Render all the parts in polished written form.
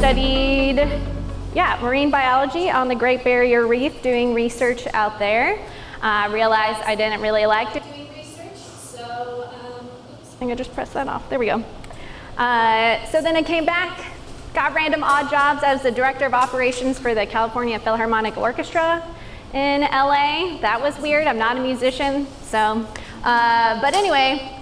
studied, marine biology on the Great Barrier Reef, doing research out there. Realized I didn't really like doing research, so oops, I think I just pressed that off. There we go. So then I came back, got random odd jobs as the director of operations for the California Philharmonic Orchestra in LA. That was weird. I'm not a musician, so, but anyway,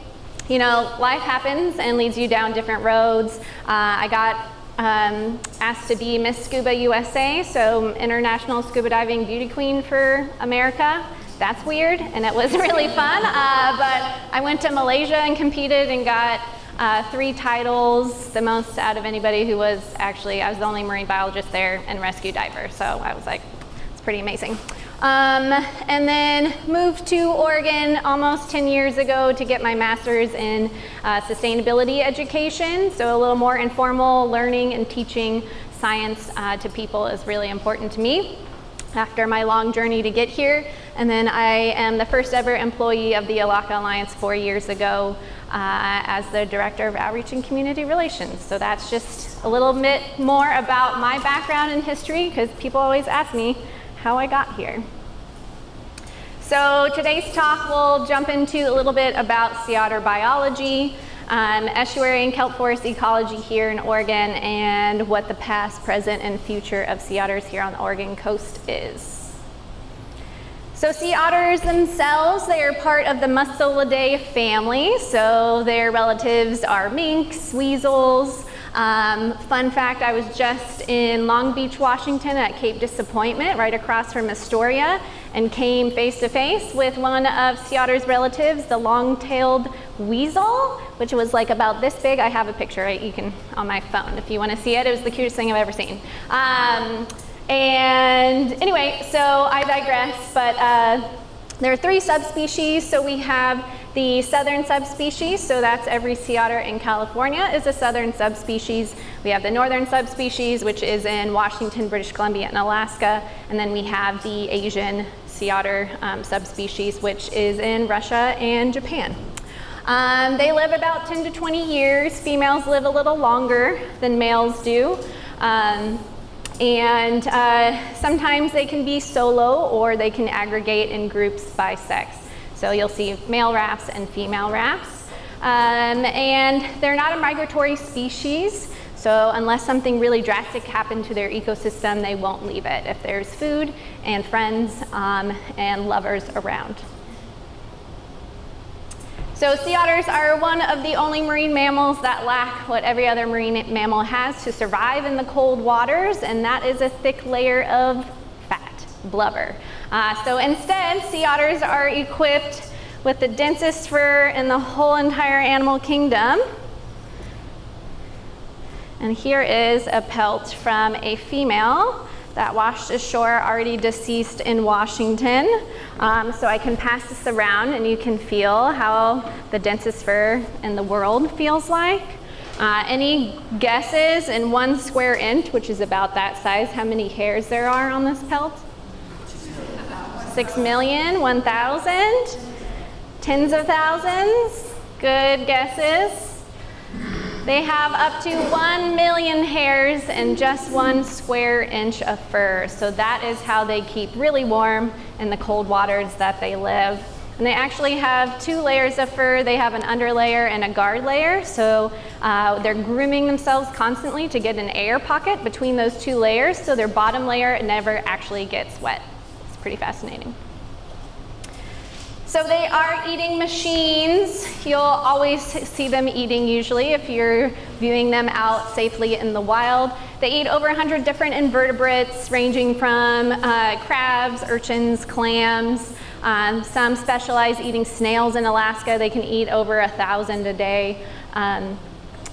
you know, life happens and leads you down different roads. I got asked to be Miss Scuba USA, so International Scuba Diving Beauty Queen for America. That's weird, and it was really fun, but I went to Malaysia and competed and got 3 titles, the most out of anybody who was actually, I was the only marine biologist there and rescue diver, so I was like, it's pretty amazing. And then moved to Oregon almost 10 years ago to get my master's in sustainability education, so a little more informal learning and teaching science to people is really important to me after my long journey to get here. And then I am the first ever employee of the Elakha Alliance 4 years ago as the Director of Outreach and Community Relations. So that's just a little bit more about my background and history, because people always ask me how I got here. So today's talk will jump into a little bit about sea otter biology, estuary and kelp forest ecology here in Oregon, and what the past, present, and future of sea otters here on the Oregon coast is. So sea otters themselves, they are part of the Mustelidae family. So their relatives are minks, weasels. Fun fact, I was just in Long Beach, Washington at Cape Disappointment, right across from Astoria, and came face to face with one of sea otter's relatives, the long-tailed weasel, which was like about this big. I have a picture, right? You can, on my phone, if you want to see it. It was the cutest thing I've ever seen. And anyway, so I digress, but there are 3 subspecies. So we have the southern subspecies, so that's every sea otter in California is a southern subspecies. We have the northern subspecies, which is in Washington, British Columbia, and Alaska. And then we have the Asian sea otter subspecies, which is in Russia and Japan. They live about 10 to 20 years. Females live a little longer than males do. And sometimes they can be solo, or they can aggregate in groups by sex. So you'll see male rafts and female rafts. And they're not a migratory species, so unless something really drastic happened to their ecosystem, they won't leave it if there's food and friends and lovers around. So sea otters are one of the only marine mammals that lack what every other marine mammal has to survive in the cold waters, and that is a thick layer of fat, blubber. So instead, sea otters are equipped with the densest fur in the whole entire animal kingdom. And here is a pelt from a female that washed ashore, already deceased in Washington. So I can pass this around and you can feel how the densest fur in the world feels like. Any guesses in 1 square inch, which is about that size, how many hairs there are on this pelt? 6 million, 1,000, tens of thousands, good guesses. They have up to 1 million hairs in just 1 square inch of fur. So that is how they keep really warm in the cold waters that they live. And they actually have 2 layers of fur. They have an underlayer and a guard layer. So they're grooming themselves constantly to get an air pocket between those 2 layers, so their bottom layer never actually gets wet. It's pretty fascinating. So they are eating machines. You'll always see them eating usually if you're viewing them out safely in the wild. They eat over 100 different invertebrates, ranging from crabs, urchins, clams. Some specialize eating snails in Alaska. They can eat over 1,000 a day.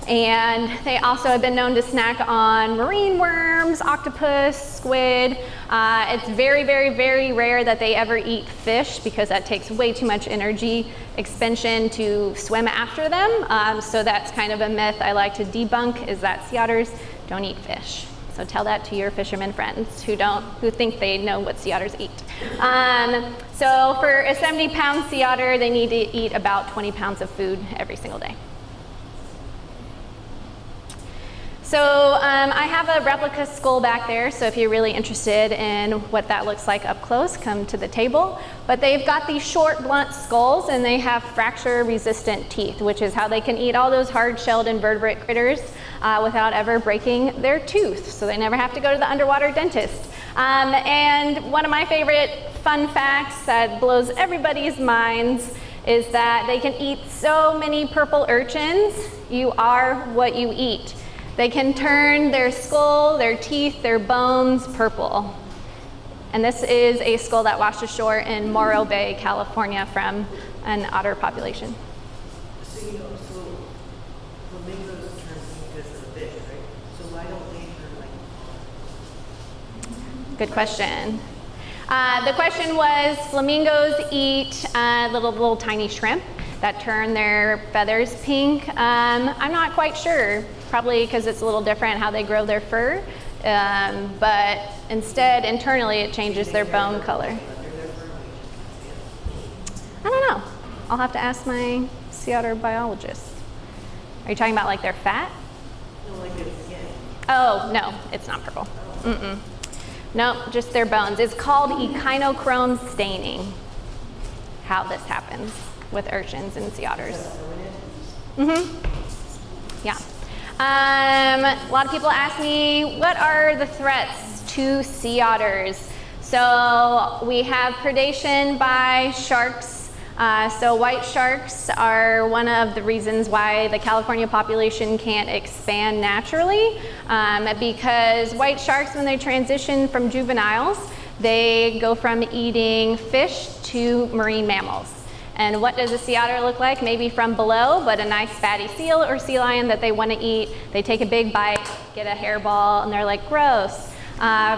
And they also have been known to snack on marine worms, octopus, squid. It's very, very, very rare that they ever eat fish, because that takes way too much energy expansion to swim after them. So that's kind of a myth I like to debunk, is that sea otters don't eat fish. So tell that to your fishermen friends who think they know what sea otters eat. So for a 70-pound sea otter, they need to eat about 20 pounds of food every single day. So I have a replica skull back there, so if you're really interested in what that looks like up close, come to the table. But they've got these short, blunt skulls, and they have fracture-resistant teeth, which is how they can eat all those hard-shelled invertebrate critters without ever breaking their tooth, so they never have to go to the underwater dentist. And one of my favorite fun facts that blows everybody's minds is that they can eat so many purple urchins. You are what you eat. They can turn their skull, their teeth, their bones purple. And this is a skull that washed ashore in Morro Bay, California from an otter population. So flamingos turn pink because of the fish, right? So why don't they turn like... Good question. The question was, flamingos eat little tiny shrimp that turn their feathers pink. I'm not quite sure, probably because it's a little different how they grow their fur, but instead internally it changes their bone color. I don't know. I'll have to ask my sea otter biologist. Are you talking about like their fat? No, like their skin. Oh, no, it's not purple. Mm-mm. Nope, just their bones. It's called echinochrome staining, how this happens with urchins and sea otters. Yeah. A lot of people ask me, what are the threats to sea otters? So we have predation by sharks. So white sharks are one of the reasons why the California population can't expand naturally, because white sharks, when they transition from juveniles, they go from eating fish to marine mammals. And what does a sea otter look like? Maybe from below, but a nice fatty seal or sea lion that they want to eat. They take a big bite, get a hairball, and they're like, gross.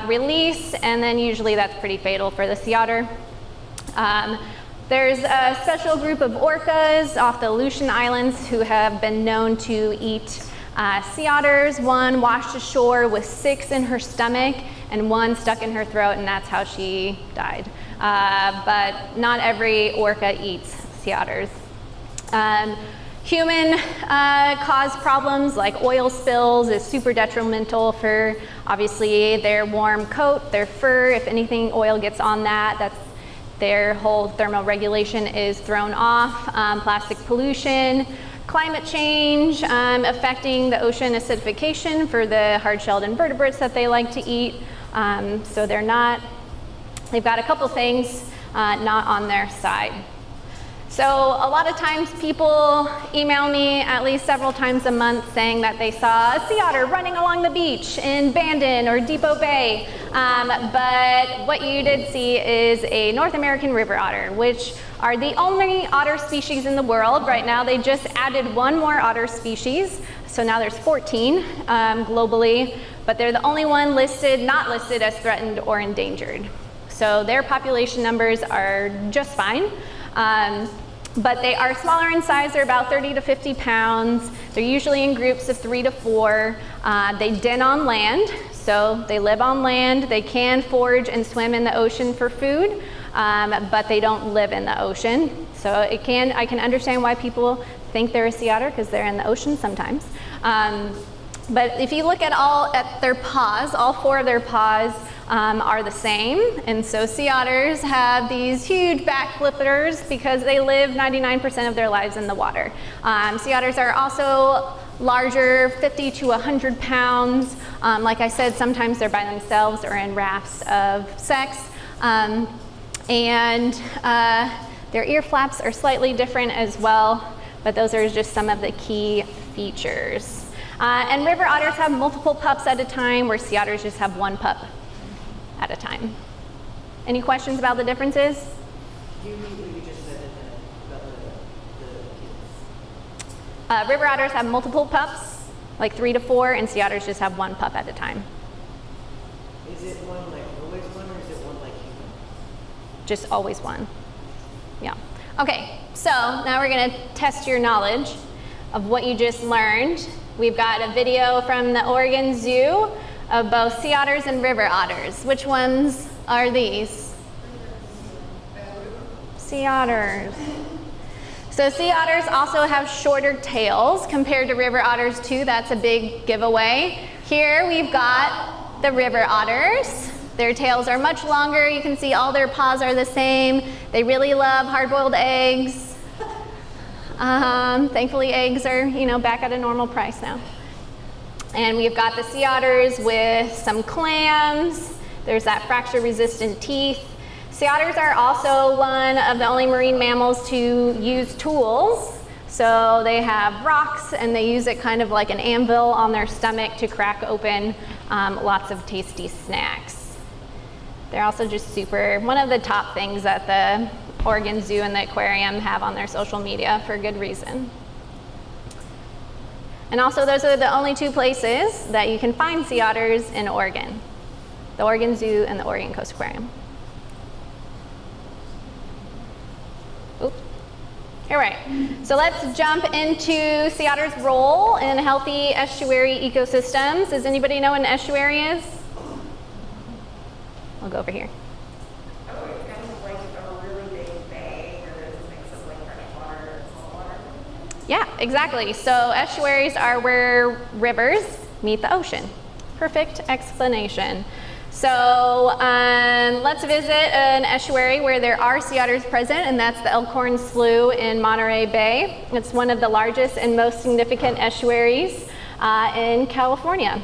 Release, and then usually that's pretty fatal for the sea otter. There's a special group of orcas off the Aleutian Islands who have been known to eat sea otters. One washed ashore with 6 in her stomach and 1 stuck in her throat, and that's how she died. But not every orca eats sea otters. Human caused problems like oil spills is super detrimental for obviously their warm coat, their fur. If anything oil gets on that, their whole thermal regulation is thrown off. Plastic pollution, climate change affecting the ocean acidification for the hard-shelled invertebrates that they like to eat. So they've got a couple things not on their side. So a lot of times people email me at least several times a month saying that they saw a sea otter running along the beach in Bandon or Depot Bay. But what you did see is a North American river otter, which are the only otter species in the world. Right now they just added 1 more otter species. So now there's 14 globally, but they're the only one not listed as threatened or endangered. So their population numbers are just fine. But they are smaller in size. They're about 30 to 50 pounds. They're usually in groups of 3 to 4. They den on land, so they live on land. They can forage and swim in the ocean for food, but they don't live in the ocean. So I can understand why people think they're a sea otter because they're in the ocean sometimes. But if you look at their paws, all 4 of their paws are the same. And so sea otters have these huge back flippers because they live 99% of their lives in the water. Sea otters are also larger, 50 to 100 pounds. Like I said, sometimes they're by themselves or in rafts of sex. And their ear flaps are slightly different as well, but those are just some of the key features. And river otters have multiple pups at a time, where sea otters just have 1 pup at a time. Any questions about the differences? You just said about the kids. River otters have multiple pups, like 3 to 4, and sea otters just have 1 pup at a time. Is it one like always one, or is it one like human? Just always 1. Yeah. Okay, so now we're going to test your knowledge of what you just learned. We've got a video from the Oregon Zoo of both sea otters and river otters. Which ones are these? Sea otters. So sea otters also have shorter tails compared to river otters too. That's a big giveaway. Here we've got the river otters. Their tails are much longer. You can see all their paws are the same. They really love hard-boiled eggs. Thankfully eggs are, back at a normal price now. And we've got the sea otters with some clams. There's that fracture-resistant teeth. Sea otters are also one of the only marine mammals to use tools. So they have rocks and they use it kind of like an anvil on their stomach to crack open lots of tasty snacks. They're also just one of the top things that the Oregon Zoo and the aquarium have on their social media for good reason. And also those are the only two places that you can find sea otters in Oregon. The Oregon Zoo and the Oregon Coast Aquarium. Oops. All right, so let's jump into sea otters' role in healthy estuary ecosystems. Does anybody know what an estuary is? I'll go over here. Oh, it's kind of like a really big bay where there's a mix of like fresh water and salt water. Yeah, exactly. So estuaries are where rivers meet the ocean. Perfect explanation. So let's visit an estuary where there are sea otters present, and that's the Elkhorn Slough in Monterey Bay. It's one of the largest and most significant estuaries in California.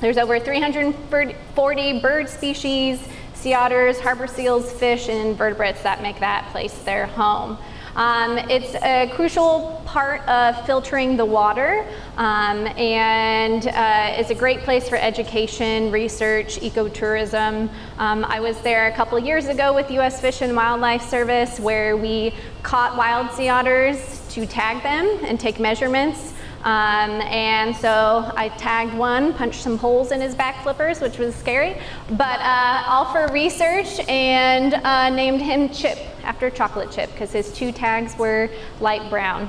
There's over 340 bird species, sea otters, harbor seals, fish, and invertebrates that make that place their home. It's a crucial part of filtering the water and it's a great place for education, research, ecotourism. I was there a couple years ago with U.S. Fish and Wildlife Service where we caught wild sea otters to tag them and take measurements. And so I tagged one, punched some holes in his back flippers, which was scary, but all for research, and named him Chip after chocolate chip because his two tags were light brown.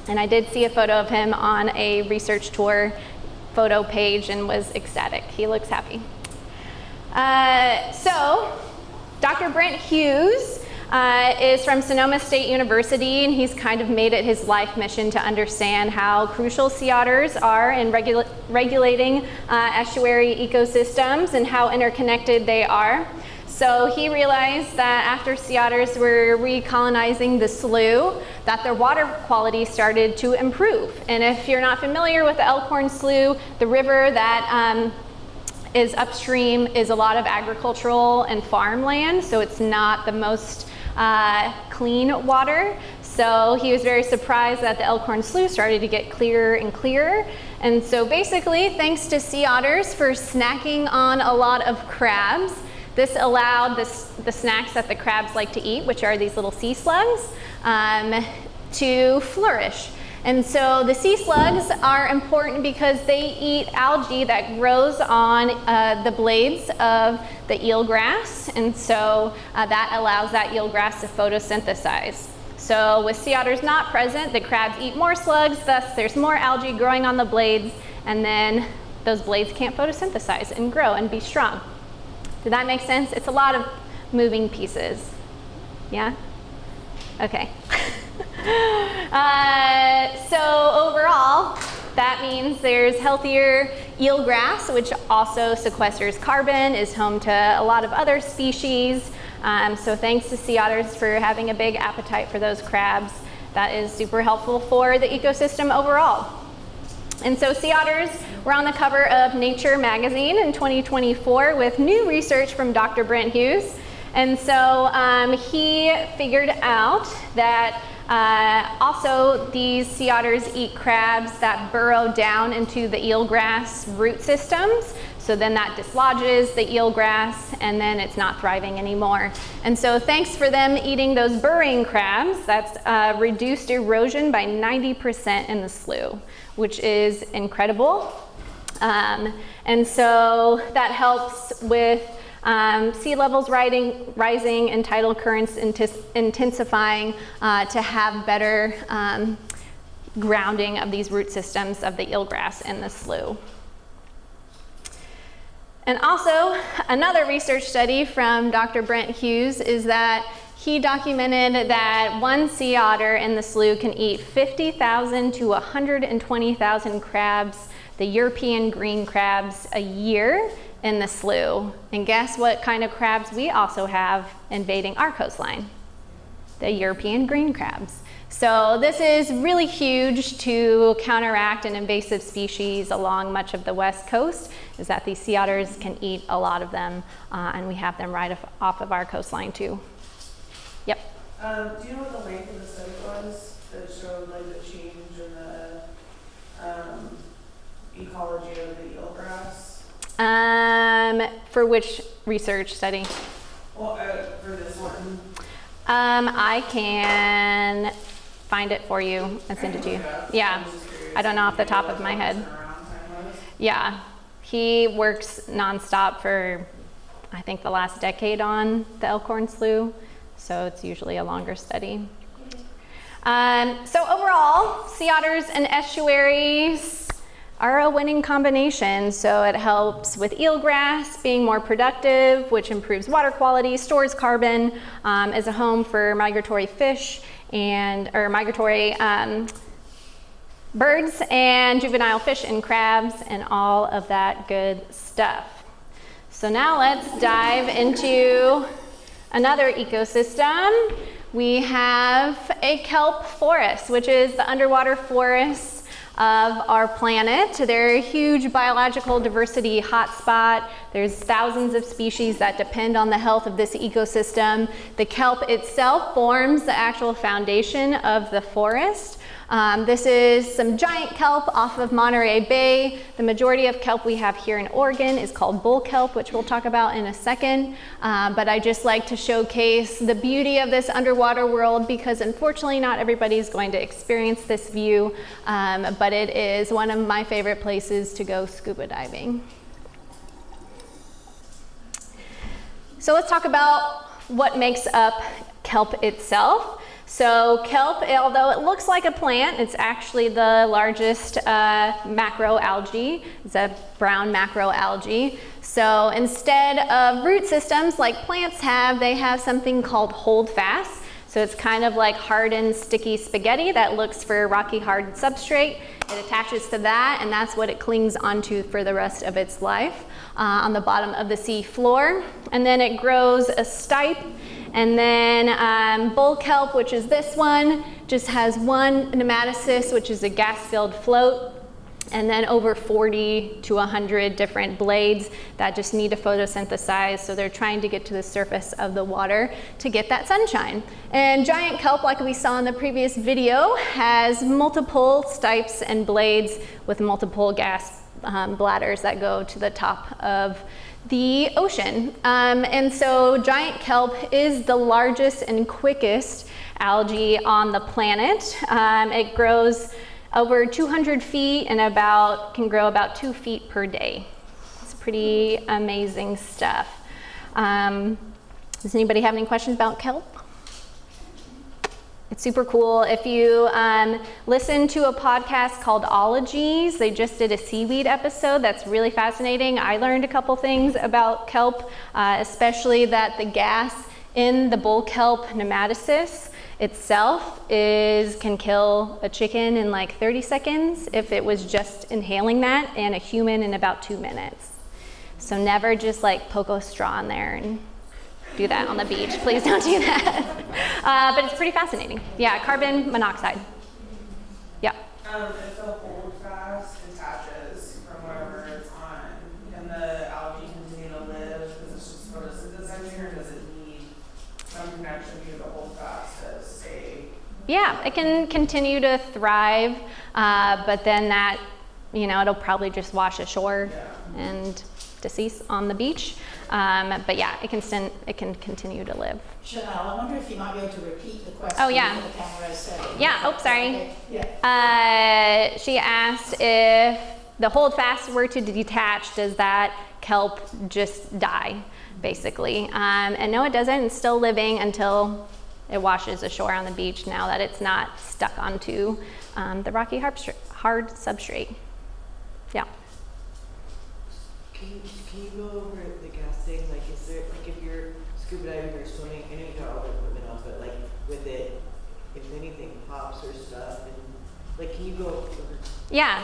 And I did see a photo of him on a research tour photo page and was ecstatic. He looks happy. So Dr. Brent Hughes is from Sonoma State University, and he's kind of made it his life mission to understand how crucial sea otters are in regulating estuary ecosystems and how interconnected they are. So he realized that after sea otters were recolonizing the slough, that their water quality started to improve. And if you're not familiar with the Elkhorn Slough, the river that is upstream is a lot of agricultural and farmland, so it's not the most clean water. So he was very surprised that the Elkhorn Slough started to get clearer and clearer. And so basically, thanks to sea otters for snacking on a lot of crabs, this allowed the snacks that the crabs like to eat, which are these little sea slugs, to flourish. And so the sea slugs are important because they eat algae that grows on the blades of the eelgrass, and so that allows that eelgrass to photosynthesize. So with sea otters not present, the crabs eat more slugs, thus there's more algae growing on the blades, and then those blades can't photosynthesize and grow and be strong. Did that make sense? It's a lot of moving pieces. Yeah? Okay. So overall, that means there's healthier eelgrass, which also sequesters carbon, is home to a lot of other species. So thanks to sea otters for having a big appetite for those crabs. That is super helpful for the ecosystem overall. And so sea otters were on the cover of Nature magazine in 2024 with new research from Dr. Brent Hughes. And so he figured out that also these sea otters eat crabs that burrow down into the eelgrass root systems. So then that dislodges the eelgrass and then it's not thriving anymore. And so thanks for them eating those burrowing crabs, that's reduced erosion by 90% in the slough, which is incredible. And so that helps with sea levels rising and tidal currents intensifying to have better grounding of these root systems of the eelgrass in the slough. And also, another research study from Dr. Brent Hughes is that he documented that one sea otter in the slough can eat 50,000 to 120,000 crabs, the European green crabs, a year in the slough. And guess what kind of crabs we also have invading our coastline? The European green crabs. So this is really huge to counteract an invasive species along much of the west coast, is that these sea otters can eat a lot of them, and we have them right off of our coastline too. Yep. Do you know what the length of the study was that showed like the change in the ecology of the eelgrass? For which research study? Well, for this one. I can find it for you and send it to you. Yeah, I don't know off the top of my head. Yeah, he works nonstop for, I think, the last decade on the Elkhorn Slough, so it's usually a longer study. So overall, sea otters and estuaries are a winning combination. So it helps with eelgrass being more productive, which improves water quality, stores carbon, as a home for migratory fish or migratory birds and juvenile fish and crabs and all of that good stuff. So now let's dive into another ecosystem. We have a kelp forest, which is the underwater forest of our planet. They're a huge biological diversity hotspot. There's thousands of species that depend on the health of this ecosystem. The kelp itself forms the actual foundation of the forest. This is some giant kelp off of Monterey Bay. The majority of kelp we have here in Oregon is called bull kelp, which we'll talk about in a second. But I just like to showcase the beauty of this underwater world because unfortunately not everybody's going to experience this view, but it is one of my favorite places to go scuba diving. So let's talk about what makes up kelp itself. So kelp, although it looks like a plant, it's actually the largest macroalgae. It's a brown macroalgae. So instead of root systems like plants have, they have something called holdfast. So it's kind of like hardened, sticky spaghetti that looks for rocky hard substrate. It attaches to that, and that's what it clings onto for the rest of its life on the bottom of the sea floor. And then it grows a stipe. And then bull kelp, which is this one, just has one nematocyst, which is a gas-filled float, and then over 40 to 100 different blades that just need to photosynthesize. So they're trying to get to the surface of the water to get that sunshine. And giant kelp, like we saw in the previous video, has multiple stipes and blades with multiple gas bladders that go to the top of the ocean. And so giant kelp is the largest and quickest algae on the planet. It grows over 200 feet and can grow about 2 feet per day. It's pretty amazing stuff. Does anybody have any questions about kelp? It's super cool. If you listen to a podcast called Ologies, they just did a seaweed episode that's really fascinating. I learned a couple things about kelp, especially that the gas in the bull kelp nematocyst itself can kill a chicken in like 30 seconds if it was just inhaling that, and a human in about 2 minutes. So never just like poke a straw in there and do that on the beach. Please don't do that. But it's pretty fascinating. Yeah, carbon monoxide. Yeah. If the holdfast detaches from wherever it's on, can the algae continue to live? Is it just photosynthesizing, or does it need some connection to the holdfast to stay? Yeah, it can continue to thrive, but then that, it'll probably just wash ashore and decease on the beach. But yeah, it can continue to live. Chanel, I wonder if you might be able to repeat the question. Oh, yeah. The camera said. Yeah, oh, sorry. Okay. Yeah. She asked if the holdfast were to detach, does that kelp just die, basically? And no, it doesn't. It's still living until it washes ashore on the beach, now that it's not stuck onto the rocky hard substrate. Yeah. Can you go over the gas thing? Like, is there, like, if you're scuba diving or swimming, I know you got all the equipment on, but like with it, if anything pops or stuff, and like, can you go? Yeah.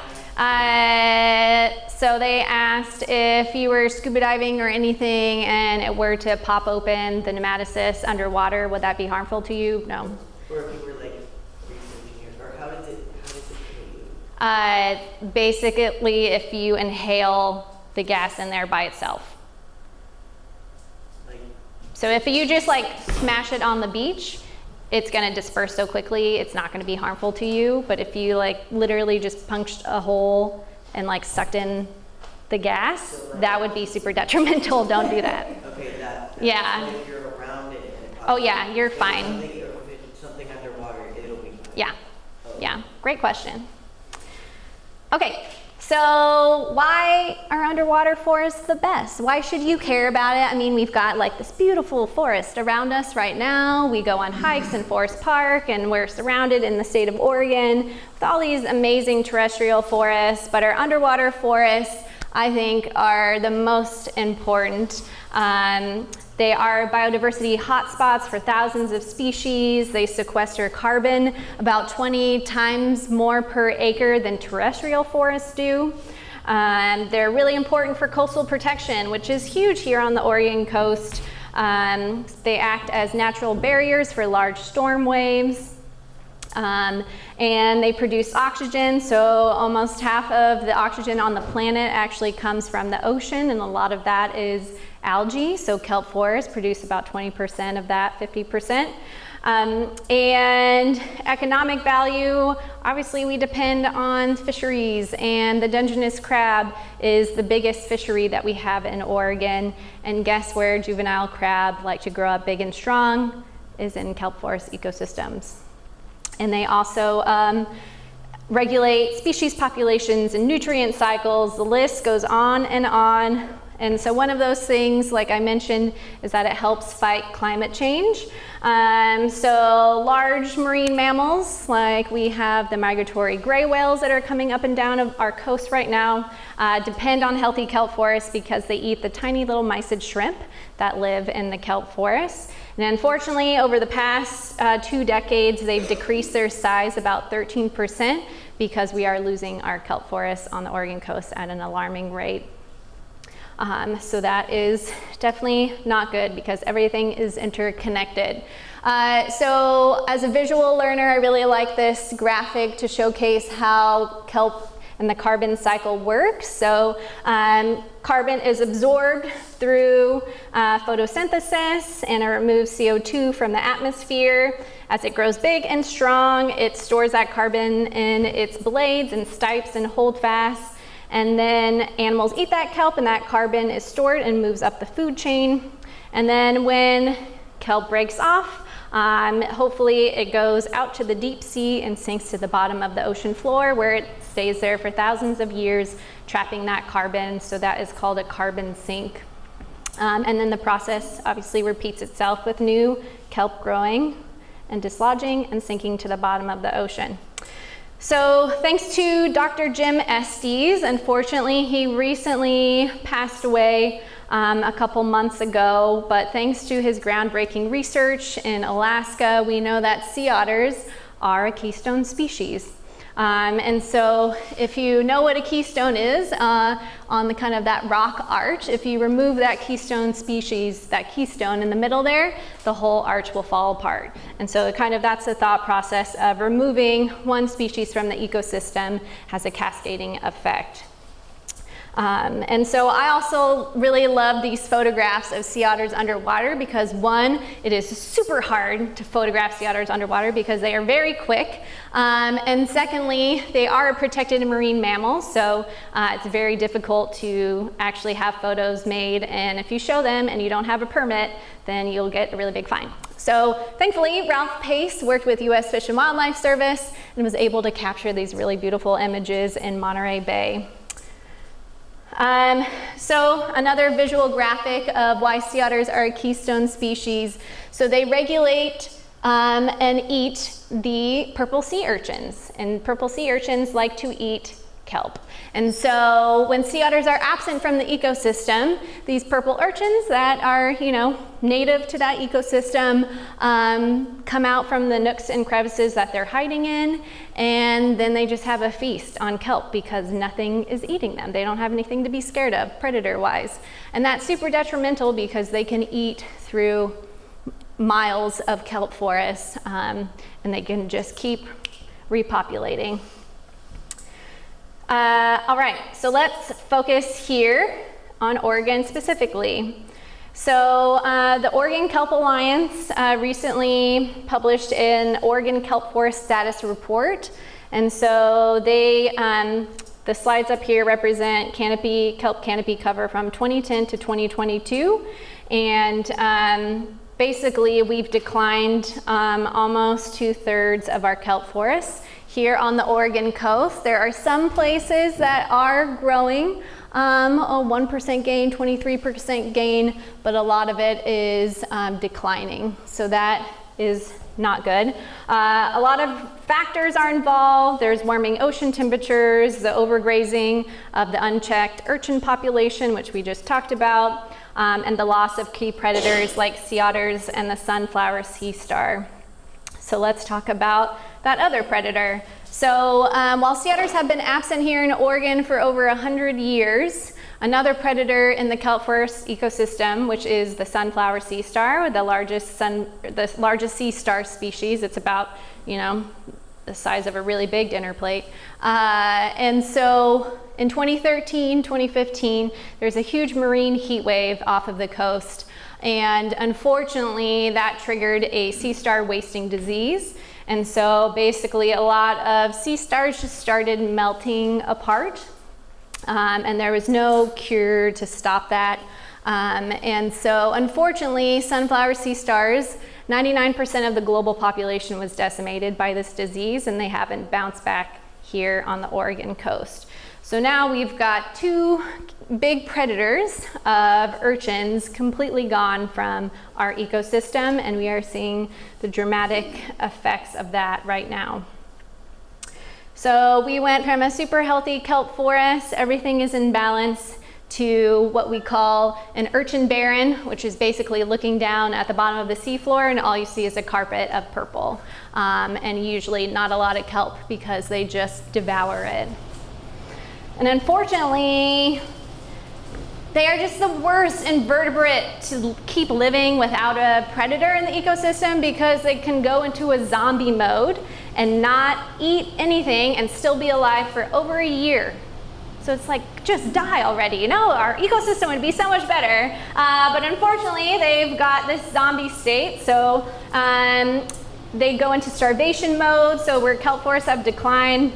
So they asked if you were scuba diving or anything and it were to pop open the nematocyst underwater, would that be harmful to you? No. Or if you were like researching it, or how does it kill you? Basically, if you inhale the gas in there by itself. Like, So if you just like smash it on the beach, it's going to disperse so quickly, it's not going to be harmful to you. But if you like literally just punched a hole and like sucked in the gas, so, like, that would be super detrimental. Don't do that. okay, that's Yeah. if you're around it. And it pops Oh yeah, you're if it's fine. Something, or if it's something underwater, it'll be fine. Yeah, yeah, great question. Okay, so why are underwater forests the best? Why should you care about it? I mean, we've got like this beautiful forest around us right now. We go on hikes in Forest Park and we're surrounded in the state of Oregon with all these amazing terrestrial forests, but our underwater forests, I think, are the most important. They are biodiversity hotspots for thousands of species. They sequester carbon about 20 times more per acre than terrestrial forests do. They're really important for coastal protection, which is huge here on the Oregon coast. They act as natural barriers for large storm waves. And they produce oxygen, so almost half of the oxygen on the planet actually comes from the ocean, and a lot of that is algae, so kelp forests produce about 20% of that, 50%. And economic value, obviously we depend on fisheries, and the Dungeness crab is the biggest fishery that we have in Oregon, and guess where juvenile crab like to grow up big and strong is in kelp forest ecosystems. And they also regulate species populations and nutrient cycles. The list goes on and on. And so one of those things, like I mentioned, is that it helps fight climate change. So large marine mammals, like we have the migratory gray whales that are coming up and down of our coast right now, depend on healthy kelp forests because they eat the tiny little mysid shrimp that live in the kelp forests. And unfortunately, over the past 2 decades, they've decreased their size about 13% because we are losing our kelp forests on the Oregon coast at an alarming rate. So that is definitely not good because everything is interconnected. So as a visual learner, I really like this graphic to showcase how kelp and the carbon cycle works. So carbon is absorbed through photosynthesis and it removes CO2 from the atmosphere. As it grows big and strong, it stores that carbon in its blades and stipes and holdfasts. And then animals eat that kelp and that carbon is stored and moves up the food chain. And then when kelp breaks off, hopefully it goes out to the deep sea and sinks to the bottom of the ocean floor where it stays there for thousands of years, trapping that carbon. So that is called a carbon sink. And then the process obviously repeats itself with new kelp growing and dislodging and sinking to the bottom of the ocean. So thanks to Dr. Jim Estes, unfortunately he recently passed away a couple months ago, but thanks to his groundbreaking research in Alaska, we know that sea otters are a keystone species. And so if you know what a keystone is, on the kind of that rock arch, if you remove that keystone species, that keystone in the middle there, the whole arch will fall apart. And so kind of that's the thought process of removing one species from the ecosystem has a cascading effect. And so I also really love these photographs of sea otters underwater because one, it is super hard to photograph sea otters underwater because they are very quick. And secondly, they are a protected marine mammal, so it's very difficult to actually have photos made. And if you show them and you don't have a permit, then you'll get a really big fine. So thankfully, Ralph Pace worked with U.S. Fish and Wildlife Service and was able to capture these really beautiful images in Monterey Bay. So another visual graphic of why sea otters are a keystone species. So they regulate and eat the purple sea urchins. And purple sea urchins like to eat kelp. And so when sea otters are absent from the ecosystem, these purple urchins that are, you know, native to that ecosystem come out from the nooks and crevices that they're hiding in, and then they just have a feast on kelp because nothing is eating them. They don't have anything to be scared of predator-wise. And that's super detrimental because they can eat through miles of kelp forests, and they can just keep repopulating. All right, so let's focus here on Oregon specifically. So the Oregon Kelp Alliance recently published an Oregon Kelp Forest Status Report. And so they, the slides up here represent kelp canopy cover from 2010 to 2022. And basically we've declined almost 2/3 of our kelp forests. Here on the Oregon coast, there are some places that are growing, a 1% gain, 23% gain, but a lot of it is declining. So that is not good. A lot of factors are involved. There's warming ocean temperatures, the overgrazing of the unchecked urchin population, which we just talked about, and the loss of key predators like sea otters and the sunflower sea star. So let's talk about that other predator. So while sea otters have been absent here in Oregon for over 100 years, another predator in the kelp forest ecosystem, which is the sunflower sea star, the largest sea star species. It's about, you know, the size of a really big dinner plate. And so in 2013, 2015, there's a huge marine heat wave off of the coast. And unfortunately, that triggered a sea star wasting disease. And so basically a lot of sea stars just started melting apart. And there was no cure to stop that. And so unfortunately, sunflower sea stars, 99% of the global population was decimated by this disease, and they haven't bounced back here on the Oregon coast. So now we've got two big predators of urchins completely gone from our ecosystem, and we are seeing the dramatic effects of that right now. So we went from a super healthy kelp forest, everything is in balance, to what we call an urchin barren, which is basically looking down at the bottom of the seafloor and all you see is a carpet of purple. And usually not a lot of kelp because they just devour it. And unfortunately, they are just the worst invertebrate to keep living without a predator in the ecosystem because they can go into a zombie mode and not eat anything and still be alive for over a year. So it's like, just die already, you know? Our ecosystem would be so much better. But unfortunately, they've got this zombie state. So they go into starvation mode. So where kelp forests have declined,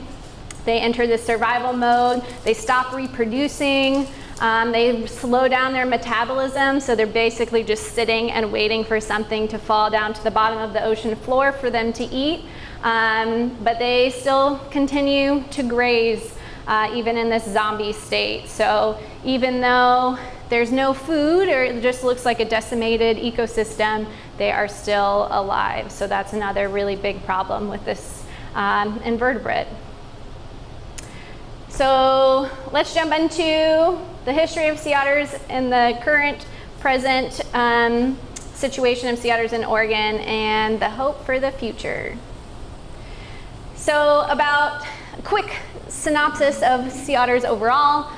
they enter this survival mode. They stop reproducing. They slow down their metabolism. So they're basically just sitting and waiting for something to fall down to the bottom of the ocean floor for them to eat. But they still continue to graze even in this zombie state. So even though there's no food or it just looks like a decimated ecosystem, they are still alive. So that's another really big problem with this invertebrate. So let's jump into the history of sea otters and the current present situation of sea otters in Oregon and the hope for the future. So about a quick synopsis of sea otters overall.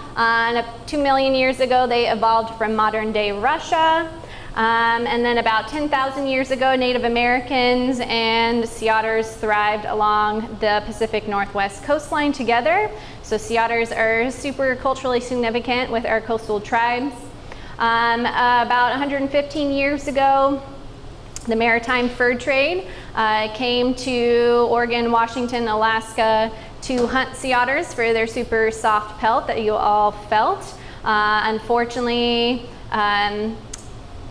2 million years ago, they evolved from modern day Russia. And then about 10,000 years ago, Native Americans and sea otters thrived along the Pacific Northwest coastline together. So sea otters are super culturally significant with our coastal tribes. About 115 years ago, the maritime fur trade came to Oregon, Washington, Alaska to hunt sea otters for their super soft pelt that you all felt. Unfortunately,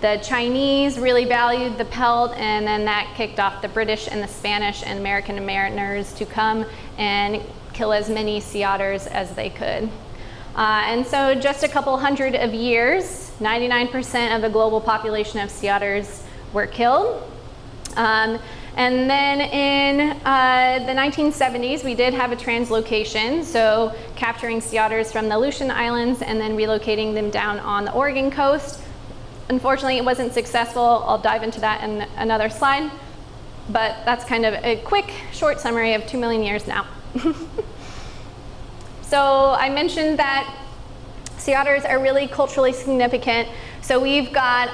the Chinese really valued the pelt, and then that kicked off the British and the Spanish and American mariners to come and kill as many sea otters as they could. And so just a couple hundred of years, 99% of the global population of sea otters were killed. And And then in the 1970s, we did have a translocation, so capturing sea otters from the Aleutian Islands and then relocating them down on the Oregon coast. Unfortunately, it wasn't successful. I'll dive into that in another slide. But that's kind of a quick, short summary of 2 million years now. So I mentioned that sea otters are really culturally significant. So we've got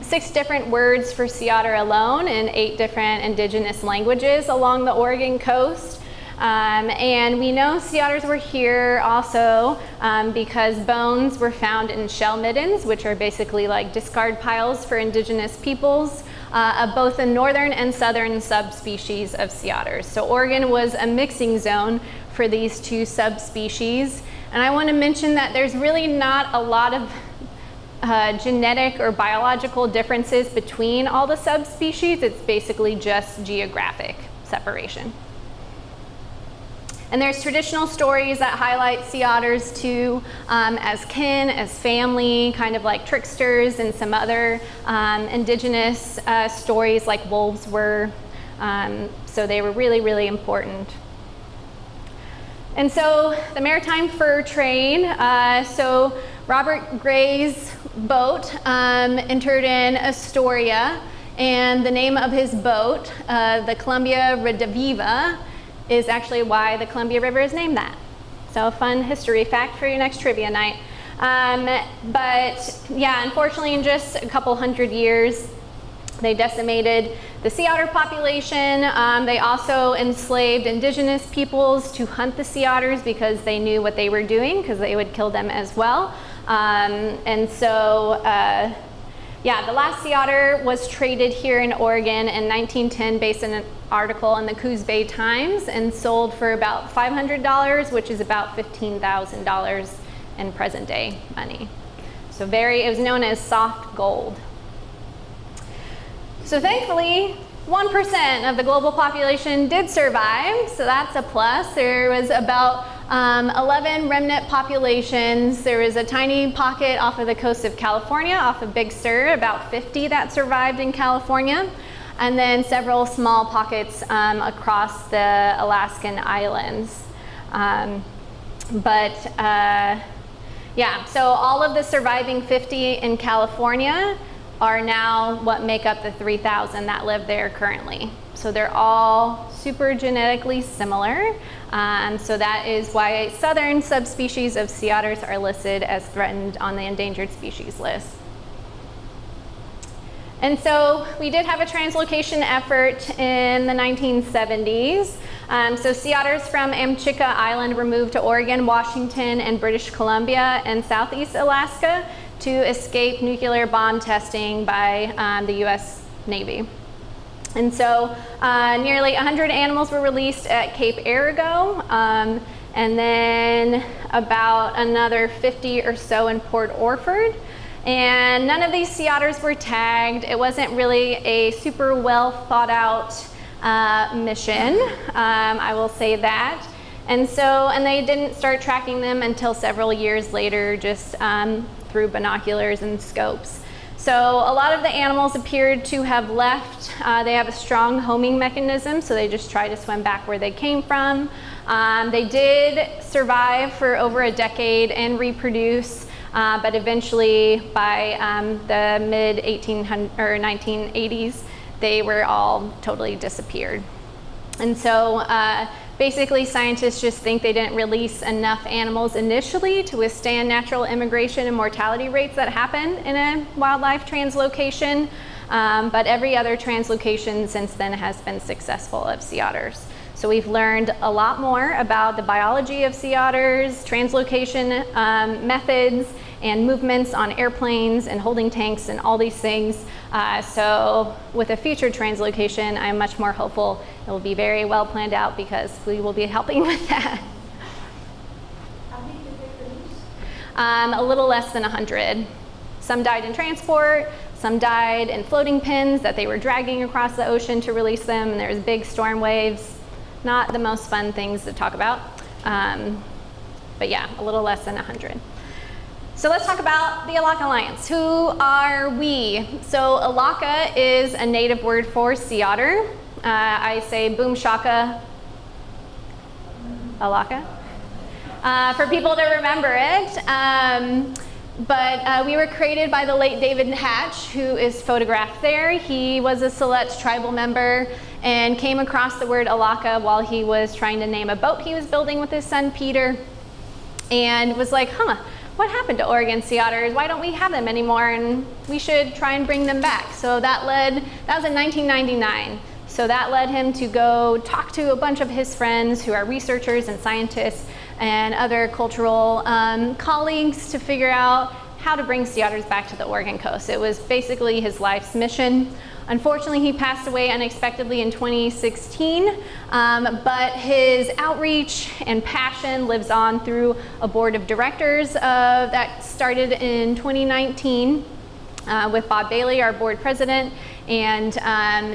6 different words for sea otter alone in 8 different indigenous languages along the Oregon coast. And we know sea otters were here also because bones were found in shell middens, which are basically like discard piles for indigenous peoples of both the northern and southern subspecies of sea otters. So Oregon was a mixing zone for these 2 subspecies. And I want to mention that there's really not a lot of genetic or biological differences between all the subspecies. It's basically just geographic separation. And there's traditional stories that highlight sea otters too as kin, as family, kind of like tricksters, and some other indigenous stories like wolves were. So they were really, really important. And so the maritime fur trade, so Robert Gray's boat entered in Astoria, and the name of his boat, the Columbia Rediviva, is actually why the Columbia River is named that. So a fun history fact for your next trivia night. But yeah, unfortunately in just a couple hundred years, they decimated the sea otter population. They also enslaved indigenous peoples to hunt the sea otters because they knew what they were doing, because they would kill them as well. And so, yeah, the last sea otter was traded here in Oregon in 1910 based on an article in the Coos Bay Times and sold for about $500, which is about $15,000 in present day money. So it was known as soft gold. So thankfully, 1% of the global population did survive, so that's a plus. There was about 11 remnant populations. There was a tiny pocket off of the coast of California, off of Big Sur, about 50 that survived in California, and then several small pockets across the Alaskan islands. Yeah, so all of the surviving 50 in California are now what make up the 3,000 that live there currently. So they're all super genetically similar. So that is why southern subspecies of sea otters are listed as threatened on the endangered species list. And so we did have a translocation effort in the 1970s. So sea otters from Amchitka Island were moved to Oregon, Washington, and British Columbia and Southeast Alaska to escape nuclear bomb testing by the US Navy. And so nearly 100 animals were released at Cape Arago, and then about another 50 or so in Port Orford. And none of these sea otters were tagged. It wasn't really a super well thought out mission, I will say that. And they didn't start tracking them until several years later, just through binoculars and scopes. So a lot of the animals appeared to have left. They have a strong homing mechanism, so they just try to swim back where they came from. They did survive for over a decade and reproduce, but eventually by the mid 1980s, they were all totally disappeared. And so basically, scientists just think they didn't release enough animals initially to withstand natural immigration and mortality rates that happen in a wildlife translocation. But every other translocation since then has been successful of sea otters. So we've learned a lot more about the biology of sea otters, translocation methods, and movements on airplanes and holding tanks and all these things. So with a future translocation, I'm much more hopeful it will be very well planned out because we will be helping with that. How many did they release? A little less than 100. Some died in transport, some died in floating pens that they were dragging across the ocean to release them, and there was big storm waves. Not the most fun things to talk about. But yeah, a little less than 100. So let's talk about the Elakha Alliance. Who are we? So Elakha is a native word for sea otter. I say boom shaka, Elakha, for people to remember it. But we were created by the late David Hatch, who is photographed there. He was a Siletz tribal member and came across the word Elakha while he was trying to name a boat he was building with his son Peter, and was like, what happened to Oregon sea otters? Why don't we have them anymore? And we should try and bring them back. So that was in 1999. So that led him to go talk to a bunch of his friends who are researchers and scientists and other cultural colleagues to figure out how to bring sea otters back to the Oregon coast. It was basically his life's mission. Unfortunately, he passed away unexpectedly in 2016, but his outreach and passion lives on through a board of directors that started in 2019 with Bob Bailey, our board president, and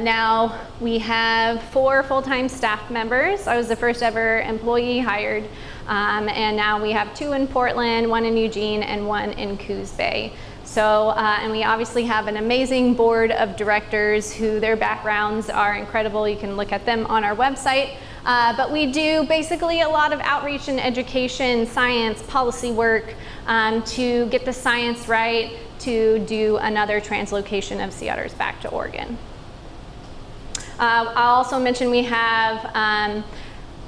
now we have 4 full-time staff members. I was the first ever employee hired, and now we have 2 in Portland, 1 in Eugene, and 1 in Coos Bay. So, and we obviously have an amazing board of directors who their backgrounds are incredible. You can look at them on our website. But we do basically a lot of outreach and education, science, policy work to get the science right, to do another translocation of sea otters back to Oregon. I'll also mention we have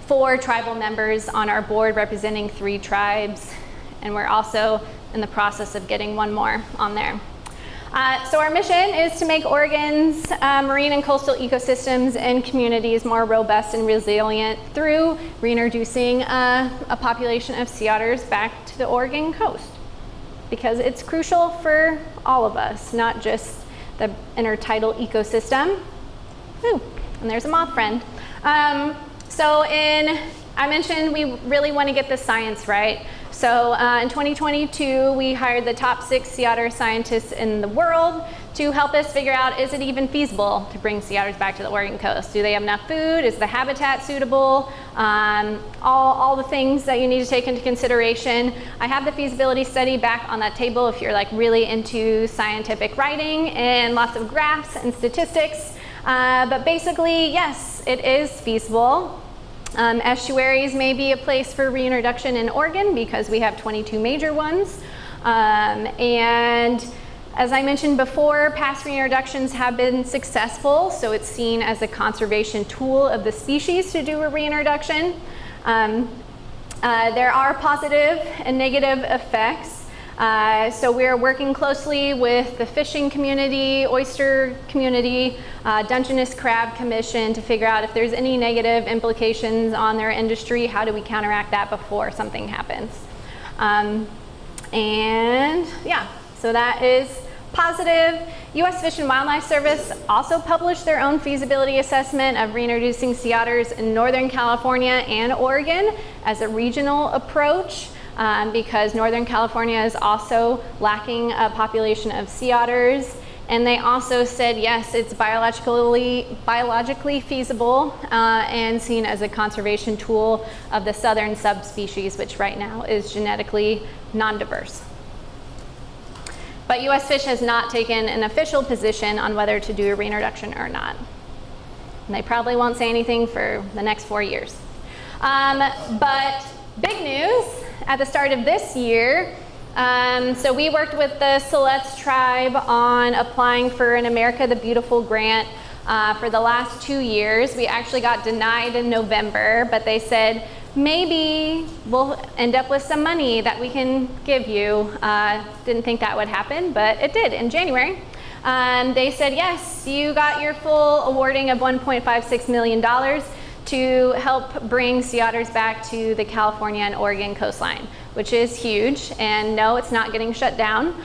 4 tribal members on our board representing 3 tribes, and we're also in the process of getting 1 more on there. So our mission is to make Oregon's marine and coastal ecosystems and communities more robust and resilient through reintroducing a population of sea otters back to the Oregon coast, because it's crucial for all of us, not just the intertidal ecosystem. Ooh, and there's a moth friend. I mentioned we really want to get the science right. So in 2022, we hired the top 6 sea otter scientists in the world to help us figure out, is it even feasible to bring sea otters back to the Oregon coast? Do they have enough food? Is the habitat suitable? All the things that you need to take into consideration. I have the feasibility study back on that table if you're like really into scientific writing and lots of graphs and statistics. But basically, yes, it is feasible. Estuaries may be a place for reintroduction in Oregon because we have 22 major ones. And as I mentioned before, past reintroductions have been successful, so it's seen as a conservation tool of the species to do a reintroduction. There are positive and negative effects. So we're working closely with the fishing community, oyster community, Dungeness Crab Commission to figure out if there's any negative implications on their industry. How do we counteract that before something happens? And yeah, so that is positive. U.S. Fish and Wildlife Service also published their own feasibility assessment of reintroducing sea otters in Northern California and Oregon as a regional approach. Because Northern California is also lacking a population of sea otters. And they also said, yes, it's biologically feasible and seen as a conservation tool of the southern subspecies, which right now is genetically non-diverse. But U.S. Fish has not taken an official position on whether to do a reintroduction or not. And they probably won't say anything for the next 4 years. But big news. At the start of this year, so we worked with the Siletz tribe on applying for an America the Beautiful grant for the last 2 years. We actually got denied in November, but they said, maybe we'll end up with some money that we can give you. Didn't think that would happen, but it did in January. They said, yes, you got your full awarding of $1.56 million to help bring sea otters back to the California and Oregon coastline, which is huge. And no, it's not getting shut down.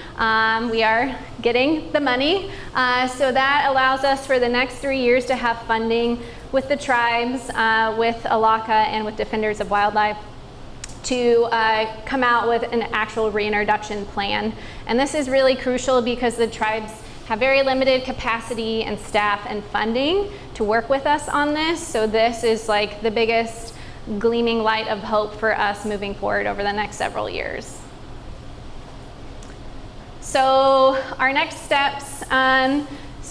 We are getting the money. So that allows us for the next 3 years to have funding with the tribes, with Elakha, and with Defenders of Wildlife to come out with an actual reintroduction plan. And this is really crucial because the tribes have very limited capacity and staff and funding to work with us on this. So this is like the biggest gleaming light of hope for us moving forward over the next several years. So our next steps,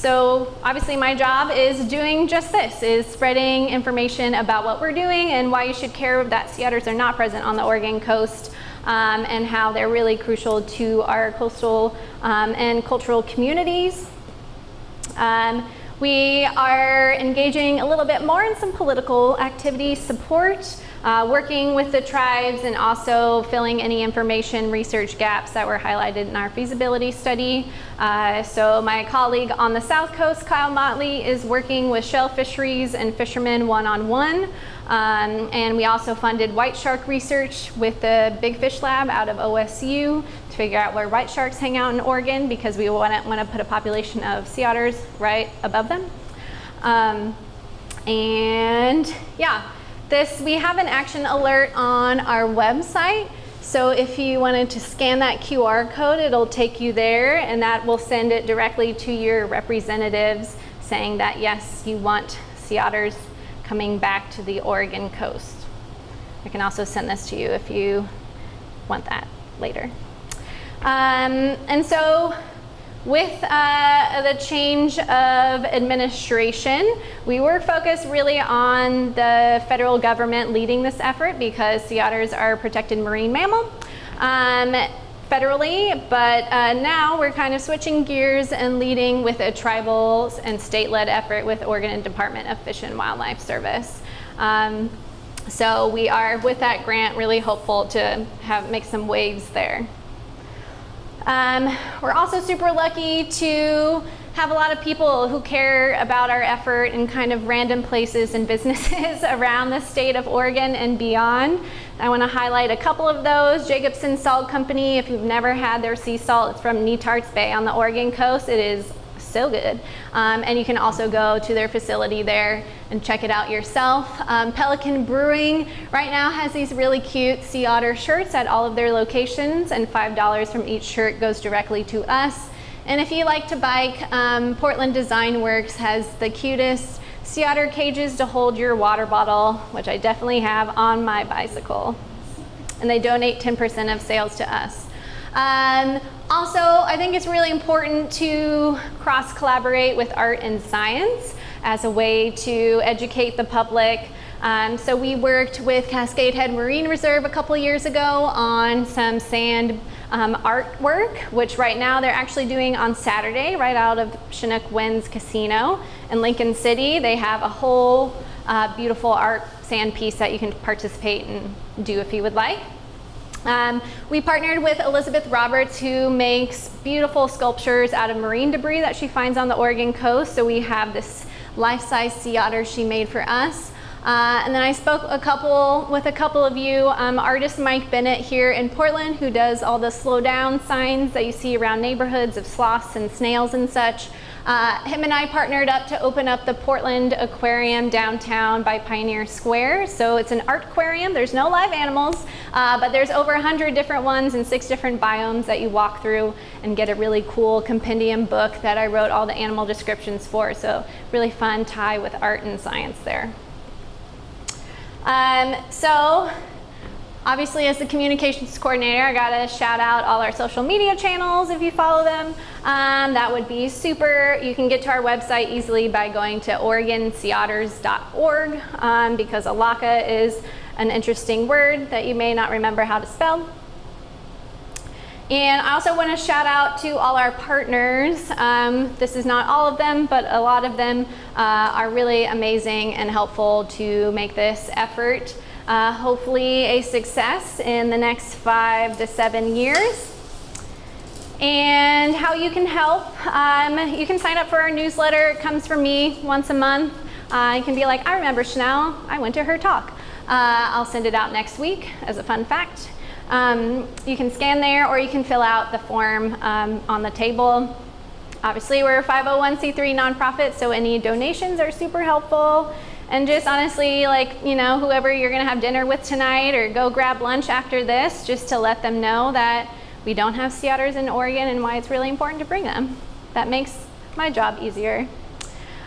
So obviously my job is doing just this, is spreading information about what we're doing and why you should care that sea otters are not present on the Oregon coast, and how they're really crucial to our coastal and cultural communities. We are engaging a little bit more in some political activity support, working with the tribes, and also filling any information research gaps that were highlighted in our feasibility study. So my colleague on the South Coast, Kyle Motley, is working with shell fisheries and fishermen one-on-one. And we also funded white shark research with the Big Fish Lab out of OSU to figure out where white sharks hang out in Oregon, because we want to put a population of sea otters right above them. And yeah, we have an action alert on our website. So if you wanted to scan that QR code, it'll take you there, and that will send it directly to your representatives saying that yes, you want sea otters coming back to the Oregon coast. I can also send this to you if you want that later. And so with the change of administration, we were focused really on the federal government leading this effort, because sea otters are a protected marine mammal federally, but now we're kind of switching gears and leading with a tribal and state-led effort with Oregon Department of Fish and Wildlife Service. So we are, with that grant, really hopeful to make some waves there. We're also super lucky to have a lot of people who care about our effort in kind of random places and businesses around the state of Oregon and beyond. I want to highlight a couple of those. Jacobson Salt Company, if you've never had their sea salt, it's from Netarts Bay on the Oregon coast. It is so good. And you can also go to their facility there and check it out yourself. Pelican Brewing right now has these really cute sea otter shirts at all of their locations, and $5 from each shirt goes directly to us. And if you like to bike, Portland Design Works has the cutest sea otter cages to hold your water bottle, which I definitely have on my bicycle. And they donate 10% of sales to us. Also, I think it's really important to cross-collaborate with art and science as a way to educate the public. So we worked with Cascade Head Marine Reserve a couple years ago on some sand artwork, which right now they're actually doing on Saturday right out of Chinook Winds Casino in Lincoln City. They have a whole beautiful art sand piece that you can participate and do if you would like. We partnered with Elizabeth Roberts, who makes beautiful sculptures out of marine debris that she finds on the Oregon coast. So we have this life-size sea otter she made for us. And then I spoke with a couple of you, artist Mike Bennett here in Portland, who does all the slow down signs that you see around neighborhoods of sloths and snails and such. Him and I partnered up to open up the Portland Aquarium downtown by Pioneer Square. So it's an art aquarium. There's no live animals, but there's over 100 different ones in 6 different biomes that you walk through and get a really cool compendium book that I wrote all the animal descriptions for. So really fun tie with art and science there. So obviously, as the communications coordinator, I gotta shout out all our social media channels if you follow them. That would be super. You can get to our website easily by going to OregonSeaOtters.org, because Elakha is an interesting word that you may not remember how to spell. And I also want to shout out to all our partners. This is not all of them, but a lot of them are really amazing and helpful to make this effort hopefully a success in the next 5 to 7 years. And how you can help, you can sign up for our newsletter. It comes from me once a month. You can be like, I remember Chanel, I went to her talk. I'll send it out next week as a fun fact. You can scan there, or you can fill out the form on the table. Obviously, we're a 501c3 nonprofit, so any donations are super helpful. And just honestly, like, you know, whoever you're gonna have dinner with tonight, or go grab lunch after this, just to let them know that we don't have sea otters in Oregon and why it's really important to bring them. That makes my job easier.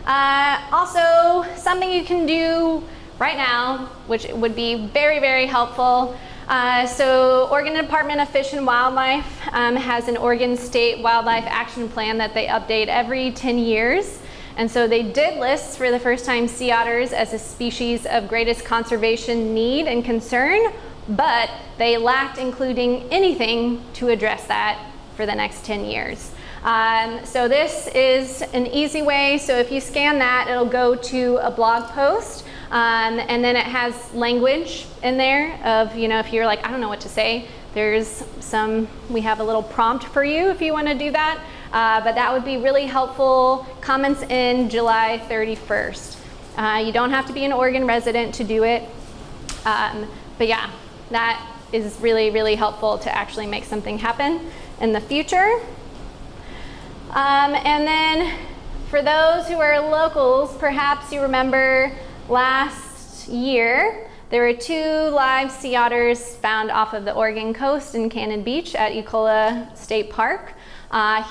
Also, something you can do right now, which would be very, very helpful. So Oregon Department of Fish and Wildlife has an Oregon State Wildlife Action Plan that they update every 10 years. And so they did list for the first time sea otters as a species of greatest conservation need and concern, but they lacked including anything to address that for the next 10 years. So this is an easy way. So if you scan that, it'll go to a blog post, and then it has language in there of, if you're like, I don't know what to say, we have a little prompt for you if you want to do that. But that would be really helpful. Comments in July 31st. You don't have to be an Oregon resident to do it. But yeah, that is really, really helpful to actually make something happen in the future. And then for those who are locals, perhaps you remember last year, there were 2 live sea otters found off of the Oregon coast in Cannon Beach at Elakha State Park.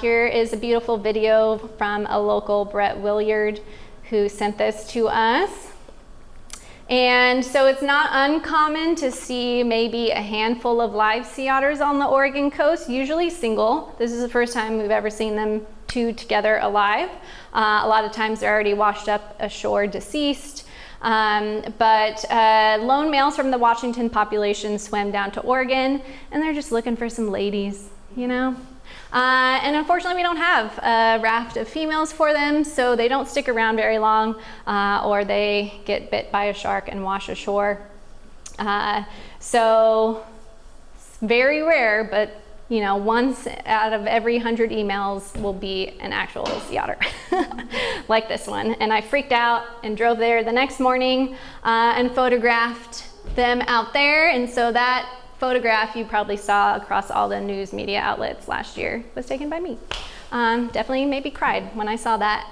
Here is a beautiful video from a local, Brett Williard, who sent this to us. And so it's not uncommon to see maybe a handful of live sea otters on the Oregon coast, usually single. This is the first time we've ever seen them 2 together alive. A lot of times they're already washed up ashore deceased. But lone males from the Washington population swam down to Oregon, and they're just looking for some ladies, And unfortunately, we don't have a raft of females for them, so they don't stick around very long, or they get bit by a shark and wash ashore. So it's very rare, but once out of every 100 emails will be an actual sea otter like this one. And I freaked out and drove there the next morning and photographed them out there. And so that photograph you probably saw across all the news media outlets last year was taken by me. Definitely maybe cried when I saw that.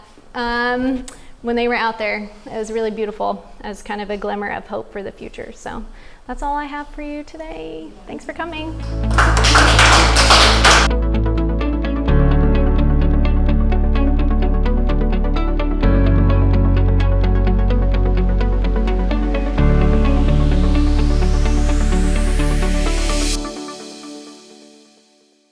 When they were out there, it was really beautiful as kind of a glimmer of hope for the future. So that's all I have for you today. Thanks for coming.